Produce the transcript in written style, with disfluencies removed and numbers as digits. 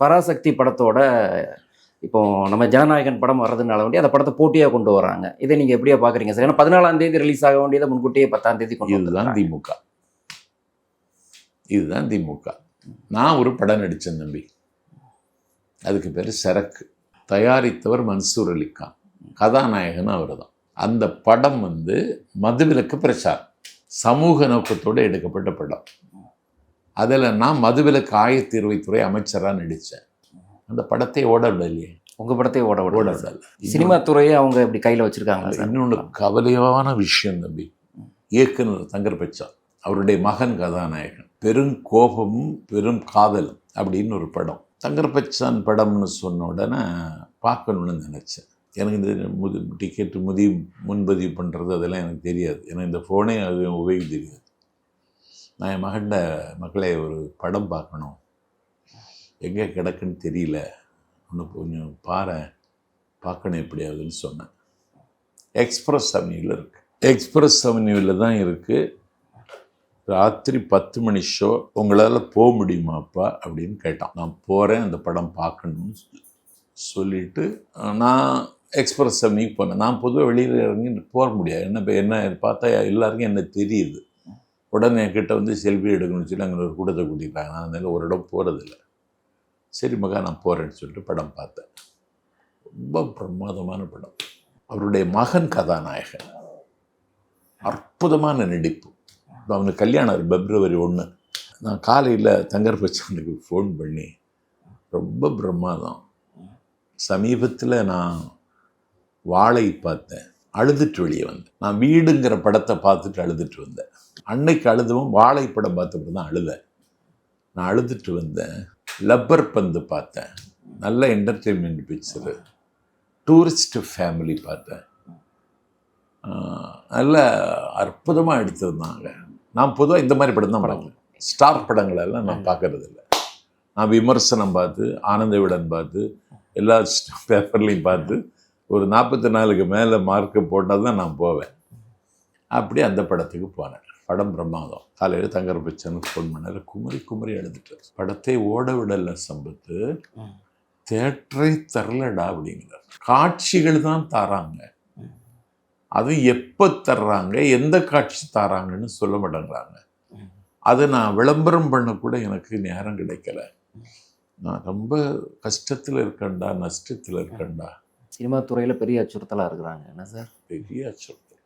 பராசக்தி படத்தோட இப்போ நம்ம ஜனநாயகன் படம் வர்றதுனால வேண்டி அந்த படத்தை போட்டியாக கொண்டு வராங்க. இதை நீங்கள் எப்படியா பார்க்குறீங்க சார்? ஏன்னா 14ஆம் தேதி ரிலீஸ் ஆக வேண்டியதை முன்கூட்டியே 10ஆம் தேதி கொண்டு இதுதான் திமுக. இதுதான் திமுக. நான் ஒரு படம் நடித்தேன் தம்பி, அதுக்கு பேர் சரக்கு. தயாரித்தவர் மன்சூர் அலிகான், கதாநாயகன் அவர் தான். அந்த படம் மதுவிலக்கு பிரச்சாரம், சமூக நோக்கத்தோடு எடுக்கப்பட்ட படம். அதில் நான் மதுவிலக்கு ஆயத்தீர்வைத்துறை அமைச்சராக நடித்தேன். அந்த படத்தை ஓட விடலையே. உங்கள் படத்தை ஓட விடல. சினிமா துறையை அவங்க இப்படி கையில் வச்சுருக்காங்க. இன்னொன்று கவலையான விஷயம் தம்பி, இயக்குனர் தங்கர் பச்சான் அவருடைய மகன் கதாநாயகன், பெரும் கோபமும் பெரும் காதலும் அப்படின்னு ஒரு படம். தங்கர் பச்சான் படம்னு சொன்ன உடனே பார்க்கணுன்னு நினச்சேன். எனக்கு இந்த டிக்கெட்டு முன்பதிவு பண்ணுறது அதெல்லாம் எனக்கு தெரியாது. ஏன்னா இந்த ஃபோனே அது உபயோகம் தெரியாது. நான் என் மகளே ஒரு படம் பார்க்கணும், எங்கே கிடக்குன்னு தெரியல, ஒன்று கொஞ்சம் பார்க்கணும் எப்படியாதுன்னு சொன்னேன். எக்ஸ்பிரஸ் அவென்யூவில் இருக்குது. எக்ஸ்பிரஸ் அவென்யூவில் தான் இருக்குது. ராத்திரி 10 மணி ஷோ, உங்களால் போக முடியுமாப்பா அப்படின்னு கேட்டான். நான் போகிறேன், அந்த படம் பார்க்கணும்னு சொல்லிவிட்டு நான் எக்ஸ்பிரஸ் அவென்யூக்கு போனேன். நான் பொதுவாக வெளியில் இறங்கி போக முடியாது. என்ன பார்த்தா எல்லாருக்கும் என்ன தெரியுது. உடனே என்கிட்ட செல்ஃபி எடுக்கணும்னு சொல்லி அங்கே ஒரு கூட்டத்தை கூட்டிட்டாங்க. நான் அதனால ஒரு இடம் போகிறதில்ல. சரி மகா நான் போகிறேன்னு சொல்லிட்டு படம் பார்த்தேன். ரொம்ப பிரமாதமான படம். அவருடைய மகன் கதாநாயகன், அற்புதமான நடிப்பு. அவனுக்கு கல்யாணம் February 1. நான் காலையில் தங்கர் பச்சானுக்கு ஃபோன் பண்ணி, ரொம்ப பிரமாதம், சமீபத்தில் நான் வாழை பார்த்தேன், அழுதுட்டு வெளியே வந்தேன். நான் வீடுங்கிற படத்தை பார்த்துட்டு அழுதுட்டு வந்தேன். அன்னைக்கு அழுதுவும் வாழை படம் பார்த்தப்போ தான் அழுதேன். நான் அழுதுட்டு வந்தேன். லப்பர் பந்து பார்த்தேன், நல்ல என்டர்டெயின்மெண்ட் பிக்சரு. டூரிஸ்ட் ஃபேமிலி பார்த்தேன், நல்ல அற்புதமாக எடுத்திருந்தாங்க. நான் பொதுவாக இந்த மாதிரி படம் தான் பார்க்குறேன். ஸ்டார் படங்களெல்லாம் நான் பார்க்கறது இல்லை. நான் விமர்சனம் பார்த்து, ஆனந்த விடன் பார்த்து, எல்லா பேப்பர்லையும் பார்த்து ஒரு 44க்கு மேலே மார்க்கு போட்டால் தான் நான் போவேன். அப்படி அந்த படத்துக்கு போனேன். படம் பிரமாதம். காலையில் தங்கர் பச்சானுக்கு ஃபோன் பண்ணார், குமரி எழுதிட்டு, படத்தை ஓட விடலை சம்பத்து, தேட்டரை தரலடா அப்படிங்கிறார். காட்சிகள் தான் தராங்க, அது எப்போ தர்றாங்க, எந்த காட்சி தராங்கன்னு சொல்ல மாட்டேங்கிறாங்க. அதை நான் விளம்பரம் பண்ணக்கூட எனக்கு நேரம் கிடைக்கல. நான் ரொம்ப கஷ்டத்தில் இருக்கேன்டா, நஷ்டத்தில் இருக்கேன்டா. சினிமா துறையில் பெரிய அச்சுறுத்தலாக இருக்கிறாங்க. என்ன சார்? பெரிய அச்சுறுத்தல்.